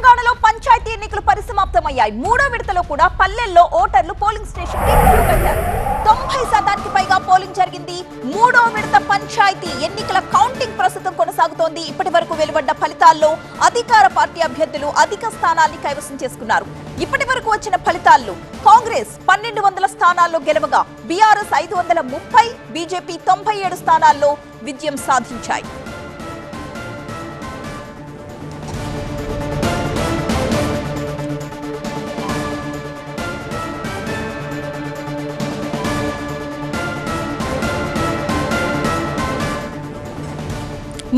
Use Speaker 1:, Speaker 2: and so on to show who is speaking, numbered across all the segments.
Speaker 1: తెలంగాణలో పంచాయతీ ఎన్నికలు పరిసమాప్తమయ్యాయి. మూడో విడతలో కూడా పల్లెల్లో ఓటర్లు పోలింగ్ స్టేషన్ కి క్యూ కట్టారు. 90% పైగా పోలింగ్ జరిగింది. మూడో విడత పంచాయతీ ఎన్నికల కౌంటింగ్ ప్రస్తుతం కొనసాగుతోంది. ఇప్పటి వరకు వెలువడ్డ ఫలితాల్లో అధికార పార్టీ అభ్యర్థులు అధిక స్థానాల్ని కైవసం చేసుకున్నారు. ఇప్పటి వరకు వచ్చిన ఫలితాల్లో కాంగ్రెస్ 1200 స్థానాల్లో గెలవగా బీఆర్ఎస్ 530, బీజేపీ 97 స్థానాల్లో విజయం సాధించాయి.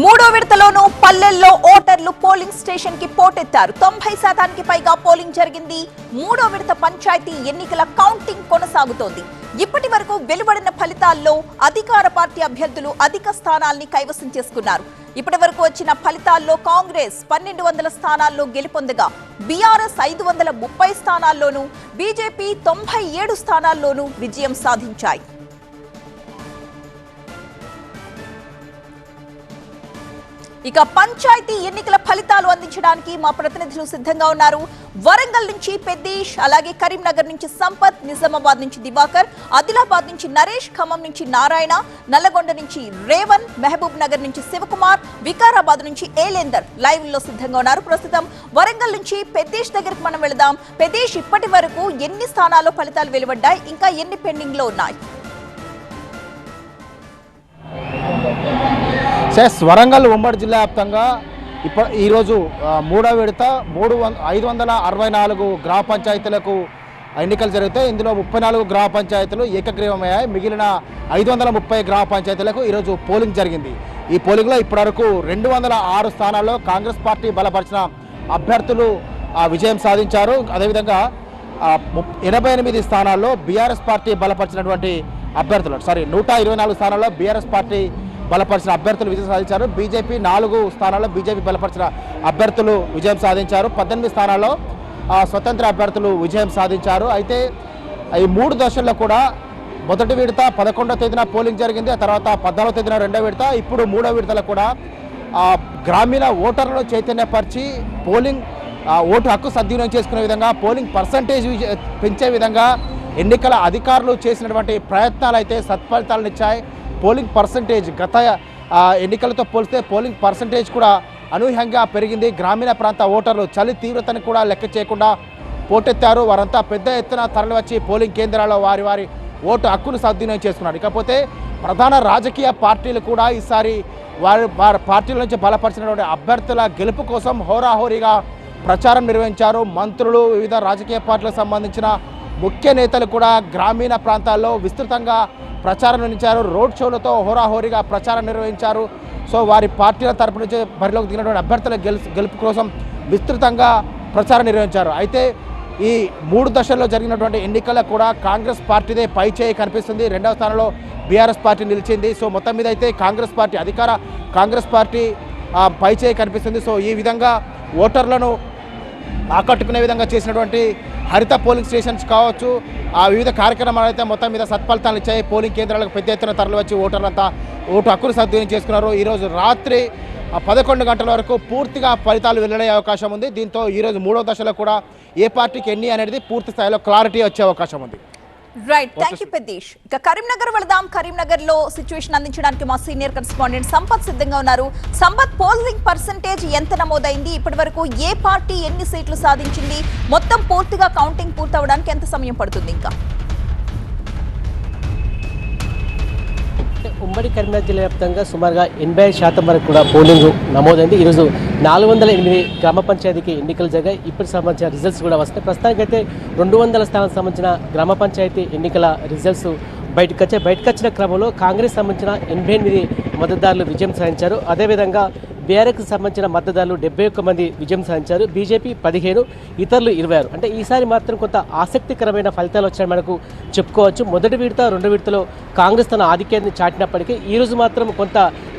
Speaker 1: మూడో విడతలోనూ పల్లెల్లో ఓటర్లు పోలింగ్ స్టేషన్ కి పోటెత్తారు. 90% పైగా పోలింగ్ జరిగింది. మూడో విడత పంచాయతీ ఎన్నికల కౌంటింగ్ కొనసాగుతోంది. ఇప్పటి వరకు వెలువడిన ఫలితాల్లో అధికార పార్టీ అభ్యర్థులు అధిక స్థానాల్ని కైవసం చేసుకున్నారు. ఇప్పటి వరకు వచ్చిన ఫలితాల్లో కాంగ్రెస్ 1200 స్థానాల్లో గెలుపొందగా బీఆర్ఎస్ 530 స్థానాల్లోనూ, బీజేపీ 97 స్థానాల్లోనూ విజయం సాధించాయి. ఇక పంచాయతీ ఎన్నికల ఫలితాలు అందించడానికి మా ప్రతినిధులు సిద్ధంగా ఉన్నారు. వరంగల్ నుంచి పెద్దీష్, అలాగే కరీంనగర్ నుంచి సంపత్, నిజామాబాద్ నుంచి దివాకర్, ఆదిలాబాద్ నుంచి నరేష్, ఖమ్మం నుంచి నారాయణ, నల్లగొండ నుంచి రేవన్, మహబూబ్ నగర్ నుంచి శివకుమార్, వికారాబాద్ నుంచి ఏలేందర్ లైవ్ లో సిద్ధంగా ఉన్నారు. ప్రస్తుతం వరంగల్ నుంచి పెద్దీష్ దగ్గరకు మనం వెళదాం. పెద్దీష్, ఇప్పటి వరకు ఎన్ని స్థానాల్లో ఫలితాలు వెలువడ్డాయి, ఇంకా ఎన్ని పెండింగ్ లో ఉన్నాయి?
Speaker 2: వరంగల్ ఉమ్మడి జిల్లా వ్యాప్తంగా ఈరోజు మూడో విడత 564 గ్రామ పంచాయతీలకు ఎన్నికలు జరుగుతాయి. ఇందులో 34 గ్రామ పంచాయతీలు ఏకగ్రీవమయ్యాయి. మిగిలిన 530 గ్రామ పంచాయతీలకు ఈరోజు పోలింగ్ జరిగింది. ఈ పోలింగ్లో ఇప్పటివరకు 206 స్థానాల్లో కాంగ్రెస్ పార్టీ బలపరిచిన అభ్యర్థులు విజయం సాధించారు. అదేవిధంగా 88 స్థానాల్లో బీఆర్ఎస్ పార్టీ బలపరిచినటువంటి అభ్యర్థులు 124 స్థానాల్లో బీఆర్ఎస్ పార్టీ బలపరిచిన అభ్యర్థులు విజయం సాధించారు. బీజేపీ 4 స్థానాల్లో బీజేపీ బలపరిచిన అభ్యర్థులు విజయం సాధించారు. 18 స్థానాల్లో స్వతంత్ర అభ్యర్థులు విజయం సాధించారు. అయితే ఈ 3 దశల్లో కూడా మొదటి విడత 11వ తేదీన పోలింగ్ జరిగింది. ఆ తర్వాత 14వ తేదీన రెండో విడత, ఇప్పుడు మూడో విడతలో కూడా గ్రామీణ ఓటర్లను చైతన్యపరిచి పోలింగ్ ఓటు హక్కు సద్వినియోగం చేసుకునే విధంగా, పోలింగ్ పర్సంటేజ్ పెంచే విధంగా ఎన్నికల అధికారులు చేసినటువంటి ప్రయత్నాలు అయితే సత్ఫలితాలను ఇచ్చాయి. పోలింగ్ పర్సంటేజ్ గత ఎన్నికలతో పోలిస్తే పోలింగ్ పర్సంటేజ్ కూడా అనూహ్యంగా పెరిగింది. గ్రామీణ ప్రాంత ఓటర్లు చలి తీవ్రతను కూడా లెక్క చేయకుండా పోటెత్తారు. వారంతా పెద్ద ఎత్తున తరలివచ్చి పోలింగ్ కేంద్రాల్లో వారి ఓటు హక్కును సద్వినియోగం చేసుకున్నారు. ఇకపోతే ప్రధాన రాజకీయ పార్టీలు కూడా ఈసారి వారి పార్టీల నుంచి బలపరిచినటువంటి అభ్యర్థుల గెలుపు కోసం హోరాహోరీగా ప్రచారం నిర్వహించారు. మంత్రులు, వివిధ రాజకీయ పార్టీలకు సంబంధించిన ముఖ్య నేతలు కూడా గ్రామీణ ప్రాంతాల్లో విస్తృతంగా ప్రచారం నిర్వహించారు. రోడ్ షోలతో హోరాహోరీగా ప్రచారం నిర్వహించారు. సో వారి పార్టీల తరపు నుంచి బరిలోకి దిగినటువంటి అభ్యర్థుల గెలుపు కోసం విస్తృతంగా ప్రచారం నిర్వహించారు. అయితే ఈ 3 దశల్లో జరిగినటువంటి ఎన్నికల్లో కూడా కాంగ్రెస్ పార్టీదే పై చేయి కనిపిస్తుంది. రెండవ స్థానంలో బీఆర్ఎస్ పార్టీ నిలిచింది. సో మొత్తం మీద అయితే కాంగ్రెస్ పార్టీ, అధికార కాంగ్రెస్ పార్టీ పై చేయి కనిపిస్తుంది. సో ఈ విధంగా ఓటర్లను ఆకట్టుకునే విధంగా చేసినటువంటి హరిత పోలింగ్ స్టేషన్స్ కావచ్చు, వివిధ కార్యక్రమాలు అయితే మొత్తం మీద సత్ఫలితాలు ఇచ్చాయి. పోలింగ్ కేంద్రాలకు పెద్ద ఎత్తున తరలివచ్చి ఓటర్లంతా ఓటు హక్కును సద్వినియోగం చేసుకున్నారు. ఈరోజు రాత్రి 11 గంటల వరకు పూర్తిగా ఫలితాలు వెల్లడే అవకాశం ఉంది. దీంతో ఈరోజు మూడో దశలో కూడా ఏ పార్టీకి ఎన్ని అనేది పూర్తి స్థాయిలో క్లారిటీ వచ్చే అవకాశం ఉంది.
Speaker 1: రైట్, థ్యాంక్ యూ పెద్దీష్. ఇక కరీంనగర్ వెళదాం. కరీంనగర్ లో సిచ్యువేషన్ అందించడానికి మా సీనియర్ కరెస్పాండెంట్ సంపత్ సిద్ధంగా ఉన్నారు. సంపత్, పోలింగ్ పర్సంటేజ్ ఎంత నమోదైంది? ఇప్పటి వరకు ఏ పార్టీ ఎన్ని సీట్లు సాధించింది? మొత్తం పూర్తిగా కౌంటింగ్ పూర్తవడానికి ఎంత సమయం పడుతుంది? ఇంకా
Speaker 3: ఉమ్మడి కరీంనగర్ జిల్లా వ్యాప్తంగా సుమారుగా 85% వరకు కూడా పోలింగ్ నమోదైంది. ఈరోజు 408 గ్రామ పంచాయతీకి ఎన్నికలు జరిగాయి. ఇప్పటికి సంబంధించిన రిజల్ట్స్ కూడా వస్తాయి. ప్రస్తుతానికైతే 200 స్థానాలకు సంబంధించిన గ్రామ పంచాయతీ ఎన్నికల రిజల్ట్స్ బయటకు వచ్చిన క్రమంలో కాంగ్రెస్ సంబంధించిన 88 మద్దతుదారులు విజయం సాధించారు. అదేవిధంగా బీఆర్ఎస్కి సంబంధించిన మద్దతుదారులు 71 మంది విజయం సాధించారు. బీజేపీ 15, ఇతరులు 26. అంటే ఈసారి మాత్రం కొంత ఆసక్తికరమైన ఫలితాలు వచ్చాయని మనకు చెప్పుకోవచ్చు. మొదటి విడత, రెండో విడతలో కాంగ్రెస్ తన ఆధిక్యాన్ని చాటినప్పటికీ ఈరోజు మాత్రం కొంత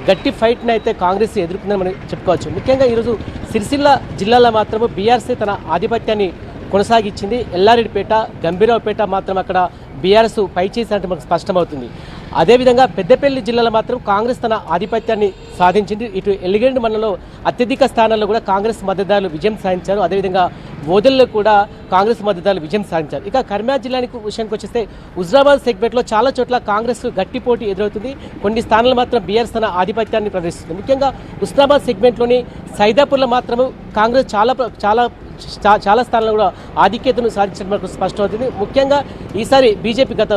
Speaker 3: గట్టి ఫైట్ని అయితే కాంగ్రెస్ ఎదుర్కొందని మనం చెప్పుకోవచ్చు. ముఖ్యంగా ఈరోజు సిరిసిల్ల జిల్లాలో మాత్రము బీఆర్ఎస్ తన ఆధిపత్యాన్ని కొనసాగించింది. ఎల్లారెడ్డిపేట, గంభీరావుపేట మాత్రం అక్కడ బీఆర్ఎస్ పైచేసినట్టు మనకు స్పష్టమవుతుంది. అదేవిధంగా పెద్దపల్లి జిల్లాలో మాత్రం కాంగ్రెస్ తన ఆధిపత్యాన్ని సాధించింది. ఇటు ఎలిగెండ్ మండలంలో అత్యధిక స్థానాల్లో కూడా కాంగ్రెస్ మద్దతుదారులు విజయం సాధించారు. అదేవిధంగా ఓదల్లో కూడా కాంగ్రెస్ మద్దతుదారులు విజయం సాధించారు. ఇక కరీంనగర్ జిల్లానికి విషయానికి వచ్చేస్తే హుజరాబాద్ సెగ్మెంట్లో చాలా చోట్ల కాంగ్రెస్ గట్టి పోటీ ఎదురవుతుంది. కొన్ని స్థానాలు మాత్రం బీఆర్ఎస్ తన ఆధిపత్యాన్ని ప్రదర్శిస్తుంది. ముఖ్యంగా హుస్నాబాద్ సెగ్మెంట్లోని సైదాపూర్లో మాత్రము కాంగ్రెస్ చాలా స్థానాల్లో కూడా ఆధిక్యతను సాధించడం మనకు స్పష్టమవుతుంది. ముఖ్యంగా ఈసారి బీజేపీ గత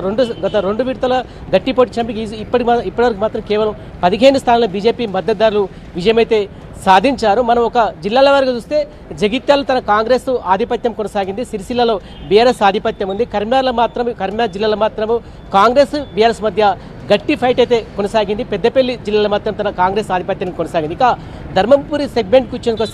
Speaker 3: రెండు విడతల గట్టి పోటీ చంపికి ఇప్పటివరకు మాత్రం కేవలం 15 స్థానాల్లో బీజేపీ మద్దతుదారులు విజయమైతే సాధించారు. మనం ఒక జిల్లాల వారికి చూస్తే జగిత్యాల తన కాంగ్రెస్ ఆధిపత్యం కొనసాగింది. సిరిసిల్లలో బీఆర్ఎస్ ఆధిపత్యం ఉంది. కరీంనగర్ జిల్లాలో మాత్రము కాంగ్రెస్ బీఆర్ఎస్ మధ్య గట్టి ఫైట్ అయితే కొనసాగింది. పెద్దపల్లి జిల్లాలో మాత్రం తన కాంగ్రెస్ ఆధిపత్యం కొనసాగింది. ఇక ధర్మపురి సెగ్మెంట్కి వచ్చేందుకు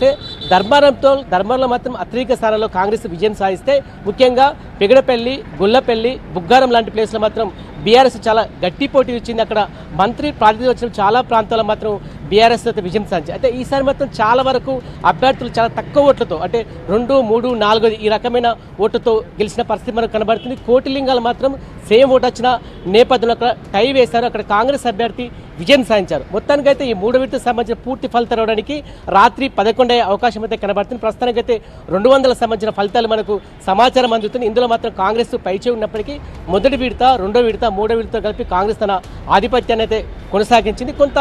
Speaker 3: ధర్మంలో మాత్రం అత్యధిక స్థానాల్లో కాంగ్రెస్ విజయం సాధిస్తే ముఖ్యంగా పెగడపల్లి, గుల్లపల్లి, బుగ్గారం లాంటి ప్లేస్లో మాత్రం బీఆర్ఎస్ చాలా గట్టి పోటీ వచ్చింది. అక్కడ మంత్రి ప్రాతినిధ్యం వచ్చిన చాలా ప్రాంతాల్లో మాత్రం బీఆర్ఎస్ అయితే విజయం సాధించింది. అయితే ఈసారి మాత్రం చాలా వరకు అభ్యర్థులు చాలా తక్కువ ఓట్లతో అంటే 2, 3, 4 ఈ రకమైన ఓట్లతో గెలిచిన పరిస్థితి మనకు కనబడుతుంది. కోటిలింగాలు మాత్రం సేమ్ ఓటు వచ్చిన నేపథ్యంలో అక్కడ టై వేశారు. అక్కడ కాంగ్రెస్ అభ్యర్థి విజయం సాధించారు. మొత్తానికైతే ఈ 3 విడతకు సంబంధించిన పూర్తి ఫలితాలు రావడానికి రాత్రి 11 అయ్యే అవకాశం అయితే కనబడుతుంది. ప్రస్తుతానికైతే 200 సంబంధించిన ఫలితాలు మనకు సమాచారం అందుతుంది. ఇందులో మాత్రం కాంగ్రెస్ పైచే ఉన్నప్పటికీ మొదటి విడత, రెండో విడత, మూడో విడత కలిపి కాంగ్రెస్ తన ఆధిపత్యాన్ని అయితే కొనసాగించింది. కొంత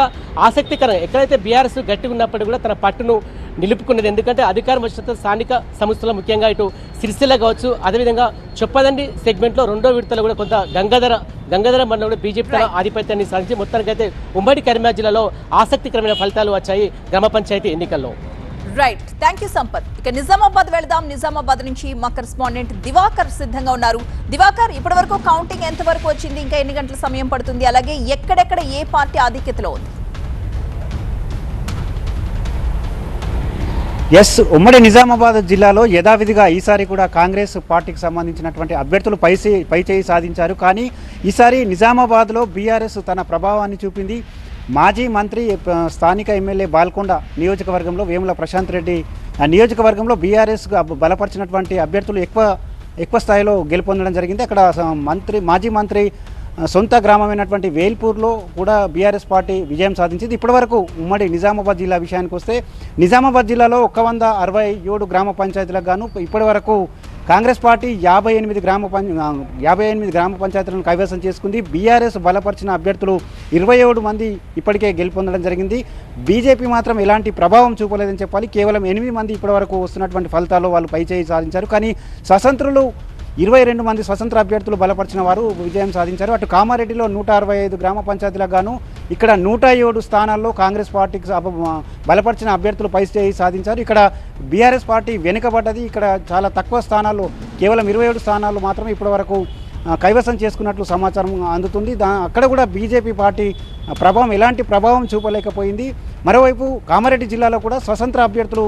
Speaker 3: ఆసక్తికరం ఎక్కడైతే బీఆర్ఎస్ గట్టిగా ఉన్నప్పటికీ కూడా తన పట్టును నిలుపుకున్నది. ఎందుకంటే అధికారం వచ్చిన స్థానిక సంస్థలు ముఖ్యంగా ఇటు సిరిసిల్ల కావచ్చు, అదేవిధంగా చొప్పదండి సెగ్మెంట్లో రెండో విడతలో కూడా కొంత గంగాధర మండలం కూడా బీజేపీ తన ఆధిపత్యాన్ని సాధించి మొత్తానికైతే ఉమ్మడి కరీంనగర్ జిల్లాలో ఆసక్తికరమైన ఫలితాలు వచ్చాయి గ్రామ పంచాయతీ ఎన్నికల్లో.
Speaker 1: Right, thank you Sampath. ఇక నిజామాబాద్ వెళదాం. నిజామాబాద్ నుంచి మా కరెస్పాండెంట్ దివాకర్ సిద్ధంగా ఉన్నారు. దివాకర్, ఇప్పటి వరకు కౌంటింగ్ ఎంత వరకు వచ్చింది? ఇంకా ఎన్ని గంటల సమయం పడుతుంది? అలాగే ఎక్కడెక్కడ ఏ పార్టీ ఆధిక్యతలో ఉంది?
Speaker 4: ఉమ్మడి నిజామాబాద్ జిల్లాలో యథావిధిగా ఈసారి కూడా కాంగ్రెస్ పార్టీకి సంబంధించినటువంటి అభ్యర్థులు పైచేయి సాధించారు. కానీ ఈసారి నిజామాబాద్లో బీఆర్ఎస్ తన ప్రభావాన్ని చూపింది. మాజీ మంత్రి స్థానిక ఎమ్మెల్యే బాల్కొండ నియోజకవర్గంలో వేముల ప్రశాంత్ రెడ్డి నియోజకవర్గంలో బీఆర్ఎస్ బలపరిచినటువంటి అభ్యర్థులు ఎక్కువ స్థాయిలో గెలుపొందడం జరిగింది. అక్కడ మాజీ మంత్రి సొంత గ్రామమైనటువంటి వేల్పూర్లో కూడా బీఆర్ఎస్ పార్టీ విజయం సాధించింది. ఇప్పటివరకు ఉమ్మడి నిజామాబాద్ జిల్లా విషయానికి వస్తే నిజామాబాద్ జిల్లాలో 167 గ్రామ పంచాయతీలకు గాను ఇప్పటివరకు కాంగ్రెస్ పార్టీ 58 గ్రామ పంచాయతీలను కైవసం చేసుకుంది. బీఆర్ఎస్ బలపరిచిన అభ్యర్థులు 27 మంది ఇప్పటికే గెలుపొందడం జరిగింది. బీజేపీ మాత్రం ఎలాంటి ప్రభావం చూపలేదని చెప్పాలి. కేవలం 8 మంది ఇప్పటివరకు వస్తున్నటువంటి ఫలితాల్లో వాళ్ళు పైచేయి సాధించారు. కానీ స్వతంత్రులు 22 మంది స్వతంత్ర అభ్యర్థులు బలపరిచిన వారు విజయం సాధించారు. అటు కామారెడ్డిలో 165 గ్రామ పంచాయతీలకు గాను ఇక్కడ 107 స్థానాల్లో కాంగ్రెస్ పార్టీకి బలపరిచిన అభ్యర్థులు పైచేయి సాధించారు. ఇక్కడ బీఆర్ఎస్ పార్టీ వెనుకబడ్డది. ఇక్కడ చాలా తక్కువ స్థానాల్లో కేవలం 27 స్థానాలు మాత్రమే ఇప్పటివరకు కైవసం చేసుకున్నట్లు సమాచారం అందుతుంది. అక్కడ కూడా బీజేపీ పార్టీ ఎలాంటి ప్రభావం చూపలేకపోయింది. మరోవైపు కామారెడ్డి జిల్లాలో కూడా స్వతంత్ర అభ్యర్థులు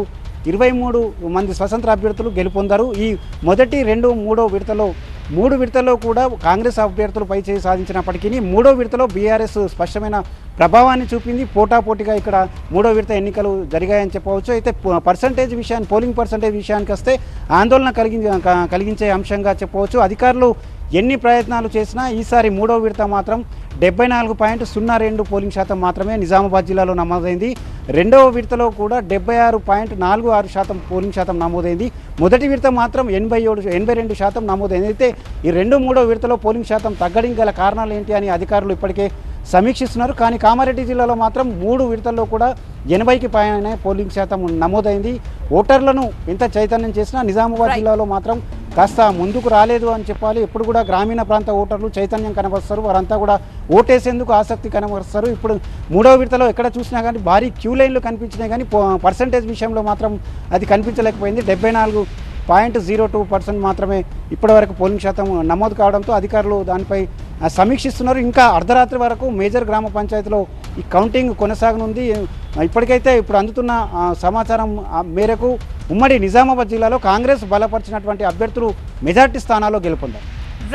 Speaker 4: 23 మంది స్వతంత్ర అభ్యర్థులు గెలుపొందారు. ఈ మొదటి 2, 3 విడతలో 3 విడతల్లో కూడా కాంగ్రెస్ అభ్యర్థులు పైచేయి సాధించినప్పటికీ 3వ విడతలో బీఆర్ఎస్ స్పష్టమైన ప్రభావాన్ని చూపింది. పోటాపోటీగా ఇక్కడ 3వ విడత ఎన్నికలు జరిగాయని చెప్పవచ్చు. అయితే పోలింగ్ పర్సంటేజ్ విషయానికి వస్తే ఆందోళన కలిగించే అంశంగా చెప్పవచ్చు. అధికారులు ఎన్ని ప్రయత్నాలు చేసినా ఈసారి 3వ విడత మాత్రం 74.02 పోలింగ్ శాతం మాత్రమే నిజామాబాద్ జిల్లాలో నమోదైంది. రెండవ విడతలో కూడా 76.46% పోలింగ్ శాతం నమోదైంది. మొదటి విడత మాత్రం 82% నమోదైంది. అయితే ఈ 2, 3వ విడతలో పోలింగ్ శాతం తగ్గడానికి గల కారణాలు ఏంటి అని అధికారులు ఇప్పటికే సమీక్షిస్తున్నారు. కానీ కామారెడ్డి జిల్లాలో మాత్రం 3 విడతల్లో కూడా 80కి పైన పోలింగ్ శాతం నమోదైంది. ఓటర్లను ఎంత చైతన్యం చేసినా నిజామాబాద్ జిల్లాలో మాత్రం కాస్త ముందుకు రాలేదు అని చెప్పాలి. ఎప్పుడు కూడా గ్రామీణ ప్రాంత ఓటర్లు చైతన్యం కనబరుస్తారు. వారంతా కూడా ఓటేసేందుకు ఆసక్తి కనబరుస్తారు. ఇప్పుడు 3వ విడతలో ఎక్కడ చూసినా కానీ భారీ క్యూ లైన్లు కనిపించినాయి. కానీ పర్సంటేజ్ విషయంలో మాత్రం అది కనిపించలేకపోయింది. 74.02% మాత్రమే ఇప్పటివరకు పోలింగ్ శాతం నమోదు కావడంతో అధికారులు దానిపై సమీక్షిస్తున్నారు. ఇంకా అర్ధరాత్రి వరకు మేజర్ గ్రామ పంచాయతీలో ఈ కౌంటింగ్ కొనసాగనుంది. ఇప్పుడు అందుతున్న సమాచారం మేరకు ఉమ్మడి నిజామాబాద్ జిల్లాలో కాంగ్రెస్ బలపరిచినటువంటి అభ్యర్థులు మెజార్టీ స్థానాల్లో గెలుపొందారు.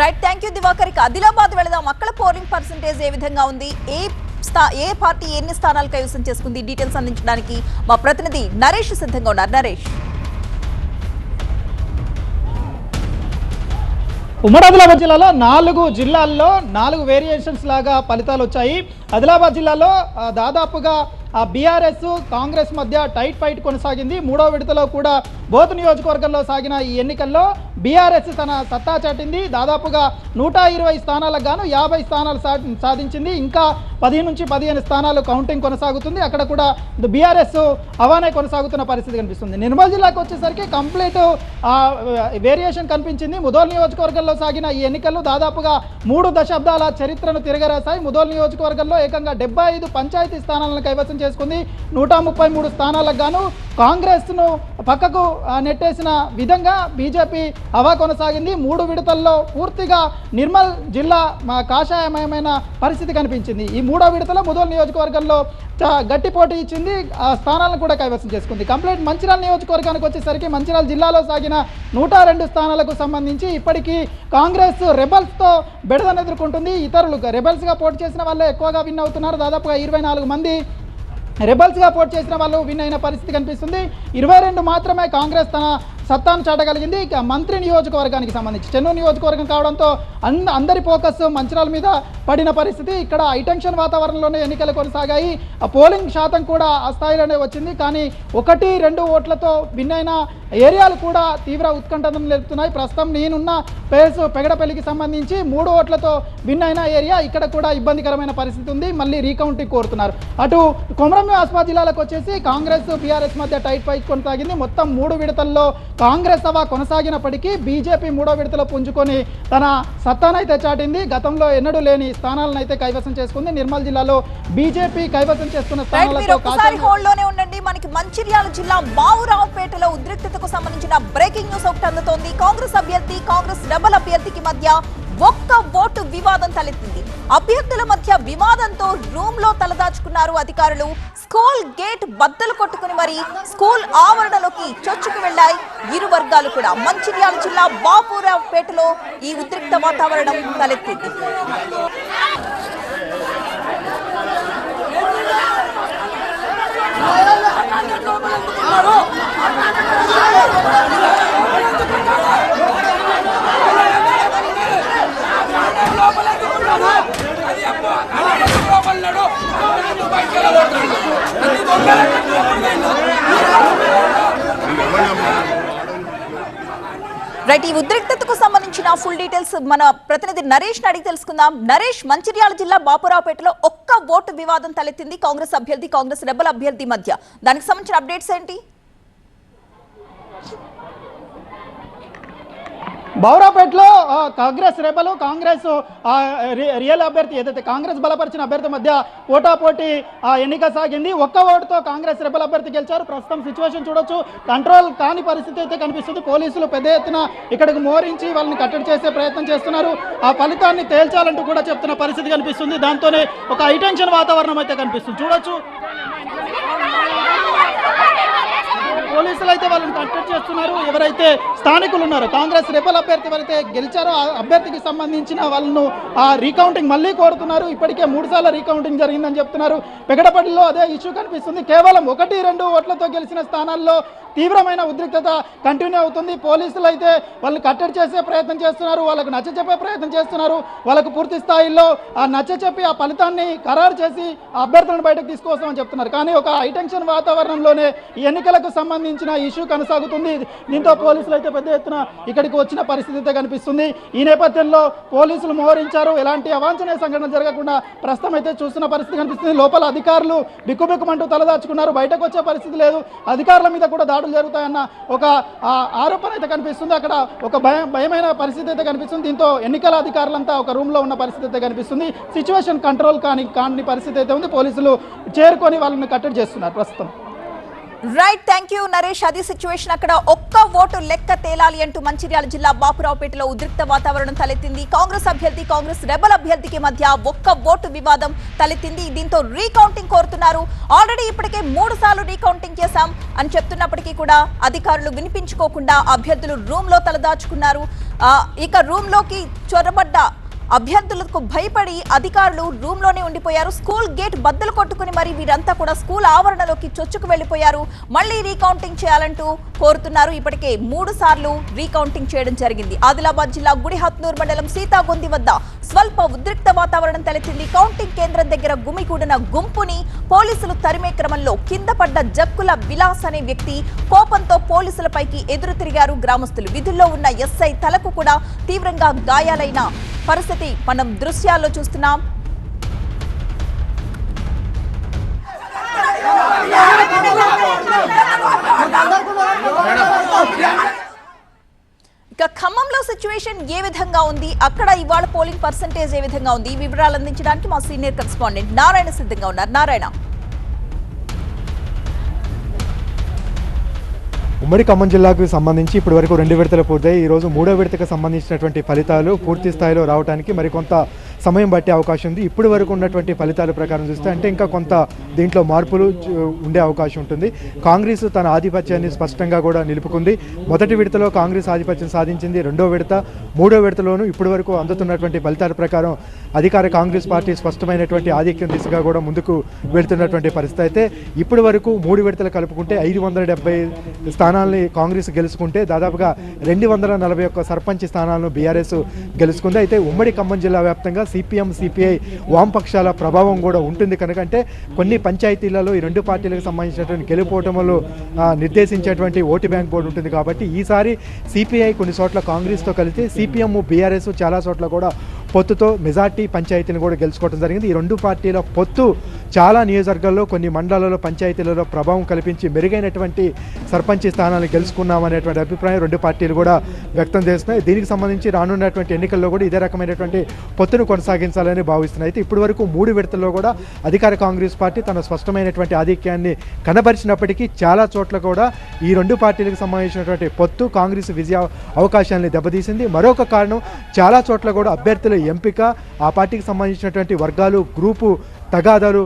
Speaker 1: Right, thank you Diwakar. Adilabad వెళదాం. అక్కడ పోలింగ్ పర్సంటేజ్ ఏ విధంగా ఉంది? ఏ పార్టీ ఎన్ని స్థానాలు కైవసం చేసుకుంది? డీటెయిల్స్ అందించడానికి మా ప్రతినిధి నరేష్ సిద్ధంగా ఉన్నారు. నరేష్.
Speaker 5: ఉమ్మడి ఆదిలాబాద్ జిల్లాలో 4 జిల్లాల్లో 4 వేరియేషన్స్ లాగా ఫలితాలు వచ్చాయి. ఆదిలాబాద్ జిల్లాలో దాదాపుగా బీఆర్ఎస్ కాంగ్రెస్ మధ్య టైట్ ఫైట్ కొనసాగింది. 3వ విడతలో కూడా బోత్ నియోజకవర్గంలో సాగిన ఈ ఎన్నికల్లో బీఆర్ఎస్ తన సత్తా చాటింది. దాదాపుగా 120 స్థానాలకు గాను 50 స్థానాలు సాధించింది. ఇంకా 10 నుంచి 15 స్థానాలు కౌంటింగ్ కొనసాగుతుంది. అక్కడ కూడా బీఆర్ఎస్ హవానే కొనసాగుతున్న పరిస్థితి కనిపిస్తుంది. నిర్మల్ జిల్లాకు వచ్చేసరికి కంప్లీట్ వేరియేషన్ కనిపించింది. ముదోల్ నియోజకవర్గంలో సాగిన ఈ ఎన్నికల్లో దాదాపుగా 3 దశాబ్దాల చరిత్రను తిరగరాశాయి. ముదోల్ నియోజకవర్గంలో ఏకంగా 75 పంచాయతీ స్థానాలను కైవసం చేసుకుంది. 133 స్థానాలకు గాను కాంగ్రెస్ను పక్కకు నెట్టేసిన విధంగా బీజేపీ హవా కొనసాగింది. 3 విడతల్లో పూర్తిగా నిర్మల్ జిల్లా కాషాయమయమైన పరిస్థితి కనిపించింది. ఈ 3వ విడతలో ముదోల్ నియోజకవర్గంలో గట్టి పోటీ ఇచ్చింది. ఆ స్థానాలను కూడా కైవసం చేసుకుంది. కంప్లీట్ మంచిర్యాల నియోజకవర్గానికి వచ్చేసరికి మంచిర్యాల జిల్లాలో సాగిన 102 స్థానాలకు సంబంధించి ఇప్పటికీ కాంగ్రెస్ రెబల్స్తో బెడదను ఎదుర్కొంటుంది. ఇతరులు రెబల్స్గా పోటీ చేసిన వాళ్ళే ఎక్కువగా విన్ అవుతున్నారు. దాదాపుగా 24 మంది రెబల్స్గా పోటీ చేసిన వాళ్ళు విన్ అయిన పరిస్థితి కనిపిస్తుంది. 22 మాత్రమే కాంగ్రెస్ తన సత్తాను చాటగలిగింది. ఇక మంత్రి నియోజకవర్గానికి సంబంధించి చెన్నూరు నియోజకవర్గం కావడంతో అందరి ఫోకస్ మంచిర్యాల మీద పడిన పరిస్థితి. ఇక్కడ హైటెన్షన్ వాతావరణంలోనే ఎన్నికలు కొనసాగాయి. పోలింగ్ శాతం కూడా ఆ స్థాయిలోనే వచ్చింది. కానీ 1-2 ఓట్లతో విన్ అయిన ఏరియాలు కూడా తీవ్ర ఉత్కంఠను నిలుపుతున్నాయి. ప్రస్తుతం నేనున్న పెగడపల్లికి సంబంధించి 3 ఓట్లతో విన్ అయిన ఏరియా ఇక్కడ కూడా ఇబ్బందికరమైన పరిస్థితి ఉంది. మళ్ళీ రీకౌంటింగ్ కోరుతున్నారు. అటు కొమరం ఆసిఫాబాద్ జిల్లాలకు వచ్చేసి కాంగ్రెస్ బీఆర్ఎస్ మధ్య టైట్ ఫైట్ కొనసాగింది. మొత్తం 3 విడతల్లో కాంగ్రెస్ హవా కొనసాగినప్పటికీ బీజేపీ 3వ విడతలో పుంజుకొని తన సత్తానైతే చాటింది. గతంలో ఎన్నడూ లేని స్థానాలను అయితే కైవసం చేసుకుంది. నిర్మల్ జిల్లాలో బీజేపీ కైవసం చేసుకున్న
Speaker 1: స్థానాలతో ఉండండి. మనకి మంచిర్యాల జిల్లా బావురావుపేటలో ఉద్రిక్తతకు సంబంధించిన బ్రేకింగ్ న్యూస్ ఒకటి అందుతోంది. కాంగ్రెస్ అభ్యర్థి కాంగ్రెస్ రెబల్ అభ్యర్థికి మధ్య ఒక్క ఓటు వివాదం తలెత్తింది. అభ్యర్థుల మధ్య వివాదంతో రూమ్ లో తలదాచుకున్నారు అధికారులు. స్కూల్ గేట్ బద్దలు కొట్టుకుని మరి స్కూల్ ఆవరణలోకి చొచ్చుకు వెళ్లాయి ఇరు వర్గాలు కూడా. మంచిర్యాల జిల్లా బాపురావుపేటలో ఈ ఉద్రిక్త వాతావరణం తలెత్తింది. రైట్, ఈ ఉద్రిక్తతకు సంబంధించిన ఫుల్ డీటెయిల్స్ మన ప్రతినిధి నరేష్ అడిగి తెలుసుకుందాం. నరేష్, మంచిర్యాల జిల్లా బాపురావుపేటలో ఒక్క ఓటు వివాదం తలెత్తింది కాంగ్రెస్ అభ్యర్థి కాంగ్రెస్ రెబల్ అభ్యర్థి మధ్య. దానికి సంబంధించిన అప్డేట్స్ ఏంటి?
Speaker 5: బౌరాపేటలో కాంగ్రెస్ రెబలు కాంగ్రెస్ రియల్ అభ్యర్థి ఏదైతే కాంగ్రెస్ బలపరిచిన అభ్యర్థి మధ్య పోటాపోటీ ఎన్నిక సాగింది. ఒక్క ఓటుతో కాంగ్రెస్ రెబల్ అభ్యర్థి గెలిచారు. ప్రస్తుతం సిచ్యువేషన్ చూడొచ్చు, కంట్రోల్ కాని పరిస్థితి అయితే కనిపిస్తుంది. పోలీసులు పెద్ద ఎత్తున ఇక్కడికి మోరించి వాళ్ళని కట్టడి చేసే ప్రయత్నం చేస్తున్నారు. ఆ ఫలితాన్ని తేల్చాలంటూ కూడా చెప్తున్న పరిస్థితి కనిపిస్తుంది. దాంతోనే ఒక హైటెన్షన్ వాతావరణం అయితే కనిపిస్తుంది. చూడొచ్చు, పోలీసులు అయితే వాళ్ళని కట్టడి చేస్తున్నారు. ఎవరైతే స్థానికులు ఉన్నారో కాంగ్రెస్ రెబల్ అభ్యర్థి ఎవరైతే గెలిచారో ఆ అభ్యర్థికి సంబంధించిన వాళ్ళను రీకౌంటింగ్ మళ్ళీ కోరుతున్నారు. ఇప్పటికే 3 సార్లు రీకౌంటింగ్ జరిగిందని చెప్తున్నారు. పెగడపల్లిలో అదే ఇష్యూ కనిపిస్తుంది. కేవలం 1-2 ఓట్లతో గెలిచిన స్థానాల్లో తీవ్రమైన ఉద్రిక్తత కంటిన్యూ అవుతుంది. పోలీసులు అయితే వాళ్ళని కట్టడి చేసే ప్రయత్నం చేస్తున్నారు. వాళ్ళకు నచ్చచెప్పే ప్రయత్నం చేస్తున్నారు. వాళ్ళకు పూర్తి స్థాయిలో నచ్చచెప్పి ఆ ఫలితాన్ని ఖరారు చేసి అభ్యర్థులను బయటకు తీసుకొస్తామని చెప్తున్నారు. కానీ ఒక హైటెన్షన్ వాతావరణంలోనే ఈ ఎన్నికలకు సంబంధించిన ఇష్యూ కొనసాగుతుంది. దీంతో పోలీసులు అయితే పెద్ద ఎత్తున ఇక్కడికి వచ్చిన పరిస్థితి అయితే కనిపిస్తుంది. ఈ నేపథ్యంలో పోలీసులు మోహరించారు. ఎలాంటి అవాంఛనీయ సంఘటన జరగకుండా ప్రస్తుతం అయితే చూస్తున్న పరిస్థితి కనిపిస్తుంది. లోపల అధికారులు బిక్కుబిక్కుమంటూ తలదాచుకున్నారు. బయటకు వచ్చే పరిస్థితి లేదు. అధికారుల మీద కూడా దాడులు జరుగుతాయన్న ఒక ఆరోపణ అయితే కనిపిస్తుంది. అక్కడ ఒక భయమైన పరిస్థితి అయితే కనిపిస్తుంది. దీంతో ఎన్నికల అధికారులంతా ఒక రూమ్ లో ఉన్న పరిస్థితి అయితే కనిపిస్తుంది. సిచ్యువేషన్ కంట్రోల్ కాని పరిస్థితి అయితే ఉంది. పోలీసులు చేరుకొని వాళ్ళని కట్టడి చేస్తున్నారు ప్రస్తుతం.
Speaker 1: Right, thank you Naresh. అది సిచ్యువేషన్. అక్కడ ఒక్క ఓటు లెక్క తేలాలి అంటూ మంచిర్యాల జిల్లా బాపురావుపేటలో ఉద్రిక్త వాతావరణం తలెత్తింది. కాంగ్రెస్ అభ్యర్థి కాంగ్రెస్ రెబల్ అభ్యర్థికి మధ్య ఒక్క ఓటు వివాదం తలెత్తింది. దీంతో రీకౌంటింగ్ కోరుతున్నారు. ఆల్రెడీ ఇప్పటికే 3 సార్లు రీకౌంటింగ్ చేశాం అని చెప్తున్నప్పటికీ కూడా అధికారులు వినిపించుకోకుండా అభ్యర్థులు రూమ్ లో తలదాచుకున్నారు. ఇక రూమ్ లోకి చొరబడ్డ అభ్యర్థులకు భయపడి అధికారులు రూమ్ లోనే ఉండిపోయారు. స్కూల్ గేట్ బద్దలు కొట్టుకుని మరి వీరంతా కూడా స్కూల్ ఆవరణలోకి చొచ్చుకు వెళ్లిపోయారు. మళ్లీ రీకౌంటింగ్ చేయాలంటూ కోరుతున్నారు. ఇప్పటికే 3 సార్లు రీకౌంటింగ్ చేయడం జరిగింది. ఆదిలాబాద్ జిల్లా గుడిహత్నూర్ మండలం సీతాగొంది వద్ద స్వల్ప ఉద్రిక్త వాతావరణం తలెత్తింది. కౌంటింగ్ కేంద్రం దగ్గర గుమికూడిన గుంపుని పోలీసులు తరిమే క్రమంలో కింద పడ్డ జక్కుల విలాస్ అనే వ్యక్తి కోపంతో పోలీసులపైకి ఎదురు తిరిగారు గ్రామస్తులు. విధుల్లో ఉన్న ఎస్ఐ తలకు కూడా తీవ్రంగా గాయాలైన పరిస్థితి మనం దృశ్యాల్లో చూస్తున్నాం. ఇక ఖమ్మంలో సిచ్యువేషన్ ఏ విధంగా ఉంది, అక్కడ ఇవాళ పోలింగ్ పర్సెంటేజ్ ఏ విధంగా ఉంది, ఈ వివరాలు అందించడానికి మా సీనియర్ కరెస్పాండెంట్ నారాయణ సిద్ధంగా ఉన్నారు. నారాయణ,
Speaker 6: ఉమ్మడి ఖమ్మం జిల్లాకు సంబంధించి ఇప్పటి వరకు 2 విడతలు పూర్తయి ఈరోజు 3వ విడతకు సంబంధించినటువంటి ఫలితాలు పూర్తి స్థాయిలో రావడానికి మరికొంత సమయం పట్టే అవకాశం ఉంది. ఇప్పటి వరకు ఉన్నటువంటి ఫలితాల ప్రకారం చూస్తే అంటే ఇంకా కొంత దీంట్లో మార్పులు ఉండే అవకాశం ఉంటుంది. కాంగ్రెస్ తన ఆధిపత్యాన్ని స్పష్టంగా కూడా నిలుపుకుంది. మొదటి విడతలో కాంగ్రెస్ ఆధిపత్యం సాధించింది. 2వ విడత 3వ విడతలోనూ ఇప్పటి వరకు అందుతున్నటువంటి ఫలితాల ప్రకారం అధికార కాంగ్రెస్ పార్టీ స్పష్టమైనటువంటి ఆధిక్యం దిశగా కూడా ముందుకు వెళ్తున్నటువంటి పరిస్థితి. అయితే ఇప్పటి వరకు 3 విడతలు కలుపుకుంటే 570 స్థానాల్ని కాంగ్రెస్ గెలుచుకుంటే దాదాపుగా 241 సర్పంచ్ స్థానాలను బీఆర్ఎస్ గెలుచుకుంది. అయితే ఉమ్మడి ఖమ్మం జిల్లా వ్యాప్తంగా సిపిఎం సిపిఐ వామపక్షాల ప్రభావం కూడా ఉంటుంది కనుక అంటే కొన్ని పంచాయతీలలో ఈ 2 పార్టీలకు సంబంధించినటువంటి గెలుపోటములు నిర్దేశించేటువంటి ఓటు బ్యాంక్ బోర్డు ఉంటుంది. కాబట్టి ఈసారి సిపిఐ కొన్ని చోట్ల కాంగ్రెస్తో కలిసి సిపిఎం బీఆర్ఎస్ చాలా చోట్ల కూడా పొత్తుతో మెజార్టీ పంచాయతీని కూడా గెలుచుకోవడం జరిగింది. ఈ 2 పార్టీల పొత్తు చాలా నియోజకవర్గాల్లో కొన్ని మండలాల్లో పంచాయతీలలో ప్రభావం కల్పించి మెరుగైనటువంటి సర్పంచ్ స్థానాలను గెలుచుకున్నామనేటువంటి అభిప్రాయం 2 పార్టీలు కూడా వ్యక్తం చేస్తున్నాయి. దీనికి సంబంధించి రానున్నటువంటి ఎన్నికల్లో కూడా ఇదే రకమైనటువంటి పొత్తును కొనసాగించాలని భావిస్తున్నాయి. అయితే ఇప్పటి వరకు 3 విడతల్లో కూడా అధికార కాంగ్రెస్ పార్టీ తన స్పష్టమైనటువంటి ఆధిక్యాన్ని కనబరిచినప్పటికీ చాలా చోట్ల కూడా ఈ 2 పార్టీలకు సంబంధించినటువంటి పొత్తు కాంగ్రెస్ విజయ అవకాశాన్ని దెబ్బతీసింది. మరొక కారణం చాలా చోట్ల కూడా అభ్యర్థుల ఎంపిక ఆ పార్టీకి సంబంధించినటువంటి వర్గాలు గ్రూపు తగాదాలు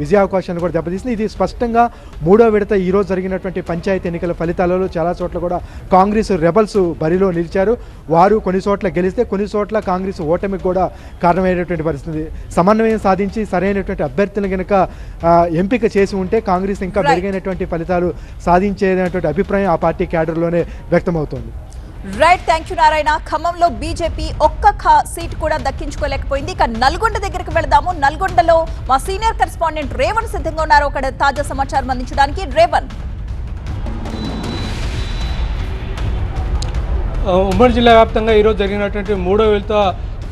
Speaker 6: విజయావకాశాన్ని కూడా దెబ్బతీసింది. ఇది స్పష్టంగా 3వ విడత ఈరోజు జరిగినటువంటి పంచాయతీ ఎన్నికల ఫలితాలలో చాలా చోట్ల కూడా కాంగ్రెస్ రెబల్స్ బరిలో నిలిచారు. వారు కొన్ని చోట్ల గెలిస్తే కొన్ని చోట్ల కాంగ్రెస్ ఓటమికి కూడా కారణమైనటువంటి పరిస్థితి. సమన్వయం సాధించి సరైనటువంటి అభ్యర్థులను కనుక ఎంపిక చేసి ఉంటే కాంగ్రెస్ ఇంకా మెరుగైనటువంటి ఫలితాలు సాధించేటువంటి అభిప్రాయం ఆ పార్టీ క్యాడర్లోనే వ్యక్తమవుతోంది.
Speaker 1: Right, thank you Narayana. ఖమ్మంలో బీజేపీ ఒక్క సీటు కూడా దక్కించుకోలేకపోయింది. ఇక నల్గొండ దగ్గరికి వెళదాము. నల్గొండలో మా సీనియర్ కరెస్పాండెంట్ రేవణ్ సిద్ధంగా ఉన్నారు అక్కడ తాజా సమాచారం అందించడానికి. రేవణ్,
Speaker 7: ఉమ్మడి జిల్లా వ్యాప్తంగా ఈరోజు జరిగినటువంటి 3వ విడత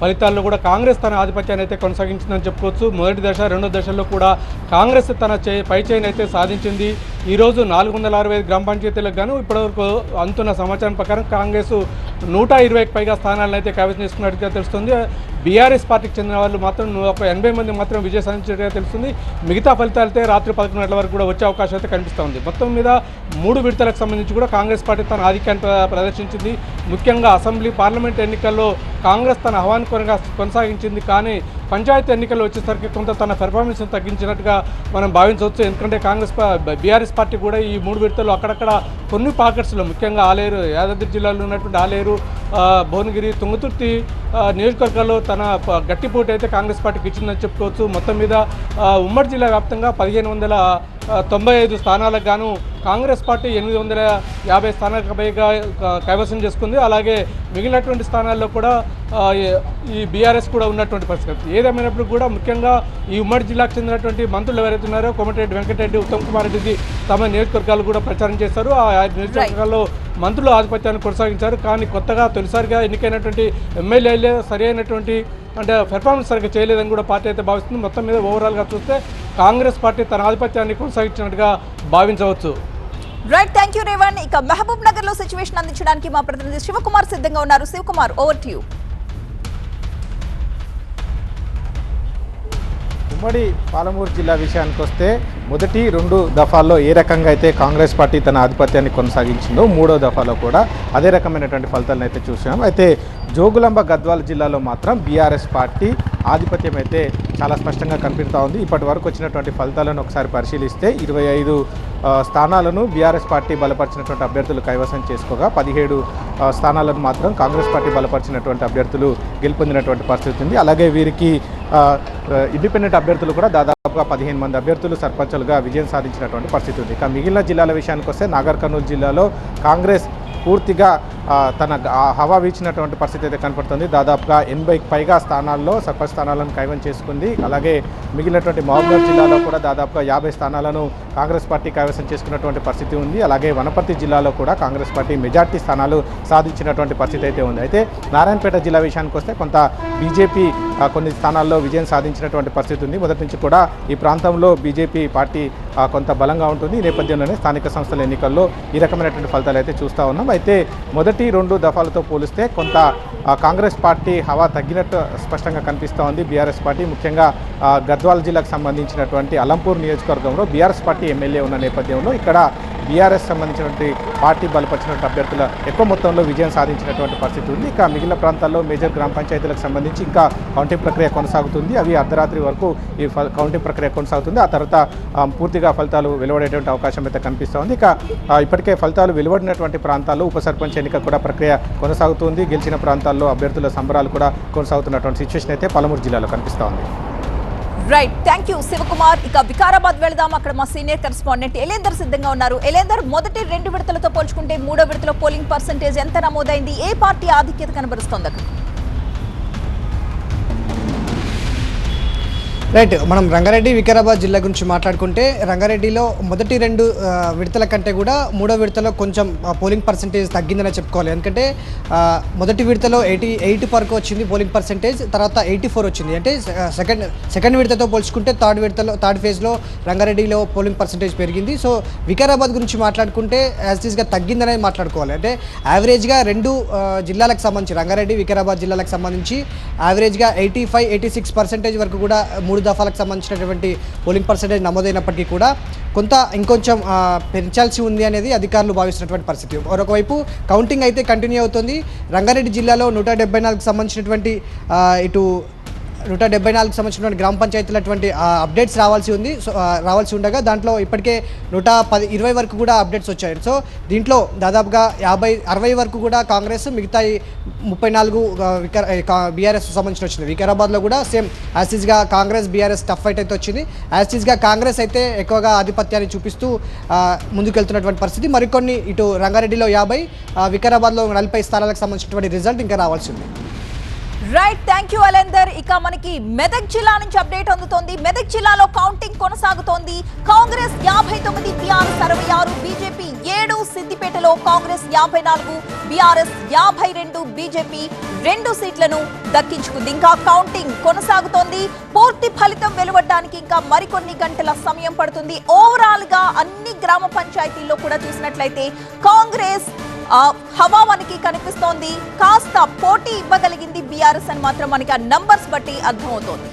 Speaker 7: ఫలితాల్లో కూడా కాంగ్రెస్ తన ఆధిపత్యాన్ని అయితే కొనసాగించిందని చెప్పుకోవచ్చు. మొదటి దశ 2వ దశల్లో కూడా కాంగ్రెస్ తన పై చేయిని అయితే సాధించింది. ఈరోజు 465 గ్రామ పంచాయతీలకు గాను ఇప్పటివరకు అందుతున్న సమాచారం ప్రకారం కాంగ్రెస్ 120కి పైగా స్థానాలను అయితే కైవసం చేసుకున్నట్టుగా తెలుస్తుంది. బీఆర్ఎస్ పార్టీకి చెందిన వాళ్ళు మాత్రం ఒక 80 మంది మాత్రం విజయం సాధించినట్టుగా తెలుస్తుంది. మిగతా ఫలితాలతో రాత్రి 11 గంటల వరకు కూడా వచ్చే అవకాశం అయితే కనిపిస్తోంది. మొత్తం మీద 3 విడతలకు సంబంధించి కూడా కాంగ్రెస్ పార్టీ తన ఆధిక్యాన్ని ప్రదర్శించింది. ముఖ్యంగా అసెంబ్లీ పార్లమెంట్ ఎన్నికల్లో కాంగ్రెస్ తన హవాను కొనసాగించింది. కానీ పంచాయతీ ఎన్నికల్లో వచ్చేసరికి కొంత తన పెర్ఫార్మెన్స్ను తగ్గించినట్టుగా మనం భావించవచ్చు. ఎందుకంటే బీఆర్ఎస్ పార్టీ కూడా ఈ 3 విడతల్లో అక్కడక్కడ కొన్ని పాకెట్స్లో ముఖ్యంగా ఆలేరు, యాదాద్రి జిల్లాలో ఉన్నటువంటి ఆలేరు, భువనగిరి, తుంగతుర్తి నియోజకవర్గాల్లో తన గట్టి పోటీ అయితే కాంగ్రెస్ పార్టీకి ఇచ్చిందని చెప్పుకోవచ్చు. మొత్తం మీద ఉమ్మడి జిల్లా వ్యాప్తంగా 1595 స్థానాలకు గాను కాంగ్రెస్ పార్టీ 850 స్థానాలకు పైగా కైవసం చేసుకుంది. అలాగే మిగిలినటువంటి స్థానాల్లో కూడా ఈ బీఆర్ఎస్ కూడా ఉన్నటువంటి పరిస్థితి. ఏదేమైనప్పుడు కూడా ముఖ్యంగా ఈ ఉమ్మడి జిల్లాకు చెందినటువంటి మంత్రులు ఎవరైతే ఉన్నారో కోమటిరెడ్డి వెంకటరెడ్డి, ఉత్తమ్ కుమార్ రెడ్డికి తమ నియోజకవర్గాలు కూడా ప్రచారం చేశారు. ఆ నియోజకవర్గాల్లో మంత్రులు ఆధిపత్యాన్ని కొనసాగించారు. కానీ కొత్తగా తొలిసారిగా ఎన్నికైనటువంటి ఎమ్మెల్యేలే సరి అయినటువంటి అంటే పెర్ఫార్మెన్స్ సరిగ్గా చేయలేదని కూడా పార్టీ అయితే భావిస్తుంది. మొత్తం మీద ఓవరాల్గా చూస్తే కాంగ్రెస్ పార్టీ తన ఆధిపత్యాన్ని కొనసాగించినట్టుగా భావించవచ్చు.
Speaker 1: Right, thank you Revan. ఇక మహబూబ్ నగర్ లో సిచ్యువేషన్ అందించడానికి మా ప్రతినిధి శివకుమార్ సిద్ధంగా ఉన్నారు. Shivakumar, over to you.
Speaker 2: ఉమ్మడి పాలమూరు జిల్లా విషయానికి వస్తే మొదటి 2 దఫాల్లో ఏ రకంగా అయితే కాంగ్రెస్ పార్టీ తన ఆధిపత్యాన్ని కొనసాగించిందో 3వ దఫాలో కూడా అదే రకమైనటువంటి ఫలితాలను అయితే చూసాం. అయితే జోగులాంబ గద్వాల జిల్లాలో మాత్రం బీఆర్ఎస్ పార్టీ
Speaker 8: ఆధిపత్యం అయితే చాలా స్పష్టంగా కనిపిస్తూ ఉంది. ఇప్పటి వరకు వచ్చినటువంటి ఫలితాలను ఒకసారి పరిశీలిస్తే 25 స్థానాలను బీఆర్ఎస్ పార్టీ బలపరిచినటువంటి అభ్యర్థులు కైవసం చేసుకోగా 17 స్థానాలను మాత్రం కాంగ్రెస్ పార్టీ బలపరిచినటువంటి అభ్యర్థులు గెలుపొందినటువంటి పరిస్థితి ఉంది. అలాగే వీరికి ఇండిపెండెంట్ అభ్యర్థులు కూడా దాదాపుగా 15 మంది అభ్యర్థులు సర్పంచులుగా విజయం సాధించినటువంటి పరిస్థితి ఉంది. ఇక మిగిలిన జిల్లాల విషయానికి వస్తే నాగర్ కర్నూలు జిల్లాలో కాంగ్రెస్ పూర్తిగా తన హవా వీచినటువంటి పరిస్థితి అయితే కనపడుతుంది. దాదాపుగా 80కి పైగా స్థానాల్లో సర్పంచ్ స్థానాలను కైవసం చేసుకుంది. అలాగే మిగిలినటువంటి మహబూబ్నగర్ జిల్లాలో కూడా దాదాపుగా 50 స్థానాలను కాంగ్రెస్ పార్టీ కైవసం చేసుకున్నటువంటి పరిస్థితి ఉంది. అలాగే వనపర్తి జిల్లాలో కూడా కాంగ్రెస్ పార్టీ మెజార్టీ స్థానాలు సాధించినటువంటి పరిస్థితి అయితే ఉంది. అయితే నారాయణపేట జిల్లా విషయానికి వస్తే కొంత బీజేపీ కొన్ని స్థానాల్లో విజయం సాధించినటువంటి పరిస్థితి ఉంది. మొదటి నుంచి కూడా ఈ ప్రాంతంలో బీజేపీ పార్టీ కొంత బలంగా ఉంటుంది. ఈ నేపథ్యంలోనే స్థానిక సంస్థల ఎన్నికల్లో ఈ రకమైనటువంటి ఫలితాలు అయితే చూస్తూ ఉన్నాం. అయితే మొదటి 2 దఫాలతో పోలిస్తే కొంత కాంగ్రెస్ పార్టీ హవా తగ్గినట్టు స్పష్టంగా కనిపిస్తూ ఉంది. బీఆర్ఎస్ పార్టీ ముఖ్యంగా గద్వాల జిల్లాకు సంబంధించినటువంటి అలంపూర్ నియోజకవర్గంలో బీఆర్ఎస్ పార్టీ ఎమ్మెల్యే ఉన్న నేపథ్యంలో ఇక్కడ బీఆర్ఎస్ సంబంధించినటువంటి పార్టీ బలపరిచినటువంటి అభ్యర్థుల ఎక్కువ మొత్తంలో విజయం సాధించినటువంటి పరిస్థితి ఉంది. ఇక మిగిలిన ప్రాంతాల్లో మేజర్ గ్రామ పంచాయతీలకు సంబంధించి ఇంకా కౌంటింగ్ ప్రక్రియ కొనసాగుతుంది. అవి అర్ధరాత్రి వరకు ఈ కౌంటింగ్ ప్రక్రియ కొనసాగుతుంది. ఆ తర్వాత పూర్తిగా ఫలితాలు వెలువడేటువంటి అవకాశం అయితే కనిపిస్తూ ఉంది. ఇక ఇప్పటికే ఫలితాలు వెలువడినటువంటి ప్రాంతాల్లో ఉప సర్పంచ్ ఎన్నిక కూడా ప్రక్రియ కొనసాగుతుంది. గెలిచిన ప్రాంతాల్లో అభ్యర్థుల సంబరాలు కూడా కొనసాగుతున్నటువంటి సిచ్యువేషన్ అయితే పలమూరు జిల్లాలో కనిపిస్తూ ఉంది.
Speaker 1: Right, thank you Shivakumar. ఇక వికారాబాద్ వెళదాం. అక్కడ మా సీనియర్ కరెస్పాండెంట్ ఎలేందర్ సిద్ధంగా ఉన్నారు. ఎలేందర్, మొదటి 2 విడతలతో పోల్చుకుంటే 3వ విడతలో పోలింగ్ పర్సెంటేజ్ ఎంత నమోదైంది? ఏ పార్టీ ఆధిక్యత కనబరుస్తోంది అక్కడ?
Speaker 9: రైట్, మనం రంగారెడ్డి వికారాబాద్ జిల్లా గురించి మాట్లాడుకుంటే రంగారెడ్డిలో మొదటి 2 విడతల కంటే కూడా 3వ విడతలో కొంచెం పోలింగ్ పర్సెంటేజ్ తగ్గిందనే చెప్పుకోవాలి. ఎందుకంటే మొదటి విడతలో 88 వరకు వచ్చింది పోలింగ్ పర్సెంటేజ్, తర్వాత 84 వచ్చింది. అంటే సెకండ్ విడతతో పోల్చుకుంటే థర్డ్ ఫేజ్లో రంగారెడ్డిలో పోలింగ్ పర్సెంటేజ్ పెరిగింది. సో వికారాబాద్ గురించి మాట్లాడుకుంటే యాజ్ ఈజ్గా తగ్గిందనేది మాట్లాడుకోవాలి. అంటే యావరేజ్గా 2 జిల్లాలకు సంబంధించి రంగారెడ్డి వికారాబాద్ జిల్లాలకు సంబంధించి యావరేజ్గా 85-86% వరకు కూడా 3 దఫాలకు సంబంధించినటువంటి పోలింగ్ పర్సెంటేజ్ నమోదైనప్పటికీ కూడా ఇంకొంచెం పెంచాల్సి ఉంది అనేది అధికారులు భావిస్తున్నటువంటి పరిస్థితి. మరొకవైపు కౌంటింగ్ అయితే కంటిన్యూ అవుతుంది. రంగారెడ్డి జిల్లాలో 174కు సంబంధించినటువంటి 174కు సంబంధించినటువంటి గ్రామ పంచాయతీలటువంటి అప్డేట్స్ రావాల్సి ఉండగా దాంట్లో ఇప్పటికే 120 వరకు కూడా అప్డేట్స్ వచ్చాయి. సో దీంట్లో దాదాపుగా 50-60 వరకు కూడా కాంగ్రెస్, మిగతా 34 బీఆర్ఎస్ సంబంధించిన వచ్చింది. వికారాబాద్లో కూడా సేమ్ యాసిస్గా కాంగ్రెస్ బీఆర్ఎస్ టఫ్ ఫైట్ అయితే వచ్చింది. యాసిస్గా కాంగ్రెస్ అయితే ఎక్కువగా ఆధిపత్యాన్ని చూపిస్తూ ముందుకెళ్తున్నటువంటి పరిస్థితి. మరికొన్ని ఇటు రంగారెడ్డిలో 50, వికారాబాద్లో 40 స్థానాలకు సంబంధించినటువంటి రిజల్ట్ ఇంకా రావాల్సి ఉంది.
Speaker 1: Right, thank you Alender. ఇక మనకి మెదక్ జిల్లా నుంచి అప్డేట్ అందుతోంది. మెదక్ జిల్లాలో కౌంటింగ్ కొనసాగుతోంది. కాంగ్రెస్ 59, బీఆర్ఎస్ 66, బీజేపీ 7, సిద్దిపేటలో కాంగ్రెస్ 54, బీఆర్ఎస్ 52, బీజేపీ 2 సీట్లను దక్కించుకుంది. ఇంకా కౌంటింగ్ కొనసాగుతోంది. పూర్తి ఫలితం వెలువడడానికి ఇంకా మరికొన్ని గంటల సమయం పడుతుంది. ఓవరాల్ గా అన్ని గ్రామ పంచాయతీల్లో కూడా చూసినట్లయితే కాంగ్రెస్ హవా మనకి కనిపిస్తోంది. కాస్త పోటీ ఇవ్వగలిగింది బీఆర్ఎస్ అని మాత్రం మనకి ఆ నంబర్స్ బట్టి అర్థమవుతోంది.